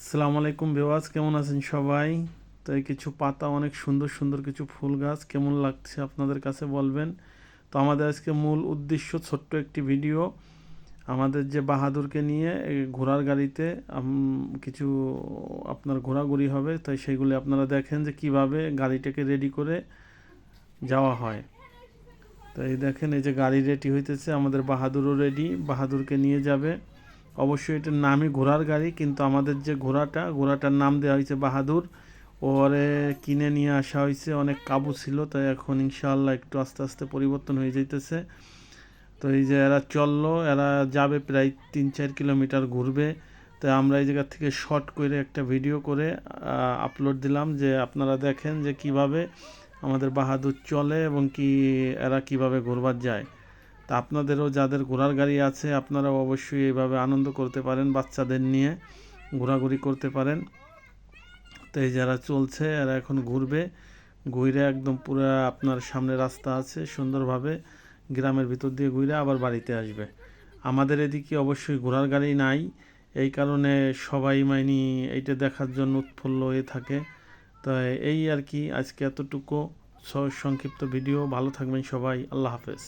আসসালামু আলাইকুম ভিউয়ার্স, কেমন আছেন সবাই? তো এই কিছু পাতা, অনেক সুন্দর সুন্দর কিছু ফুল গাছ কেমন লাগছে আপনাদের কাছে বলবেন। তো আমাদের আজকে মূল উদ্দেশ্য ছোট্ট একটি ভিডিও, আমাদের যে বাহাদুরকে নিয়ে এই ঘোড়ার গাড়িতে কিছু আপনার ঘোরাঘুরি হবে, তাই সেগুলি আপনারা দেখেন যে কিভাবে গাড়িটাকে রেডি করে যাওয়া হয়। তো এই দেখেন, এই যে গাড়ি রেডি হইতেছে, আমাদের বাহাদুরও রেডি, বাহাদুরকে নিয়ে যাবে। অবশ্যই এটার নামই ঘোড়ার গাড়ি, কিন্তু আমাদের যে ঘোড়াটার নাম দেওয়া হয়েছে বাহাদুর। ওরে কিনে নিয়ে আসা হয়েছে, অনেক কাবু ছিল, তাই এখন ইনশাআল্লাহ একটু আস্তে আস্তে পরিবর্তন হয়ে যাইতেছে। তো এই যে এরা চললো, এরা যাবে প্রায় 3-4 কিলোমিটার ঘুরবে। তাই আমরা এই জায়গা থেকে শর্ট করে একটা ভিডিও করে আপলোড দিলাম, যে আপনারা দেখেন যে কিভাবে আমাদের বাহাদুর চলে এবং কি এরা কিভাবে ঘুরবার যায়। তা আপনাদেরও যাদের ঘোড়ার গাড়ি আছে, আপনারাও অবশ্যই এইভাবে আনন্দ করতে পারেন, বাচ্চাদের নিয়ে ঘোরাঘুরি করতে পারেন। তো এই যারা চলছে এরা এখন ঘুরবে, ঘুরে একদম পুরো আপনার সামনে রাস্তা আছে, সুন্দরভাবে গ্রামের ভিতর দিয়ে ঘুরে আবার বাড়িতে আসবে। আমাদের এদিকে অবশ্যই ঘোড়ার গাড়ি নাই, এই কারণে সবাই এইটা দেখার জন্য উৎফুল্ল হয়ে থাকে। তো এই আর কি, আজকে এতটুকু সংক্ষিপ্ত ভিডিও। ভালো থাকবেন সবাই, আল্লাহ হাফেজ।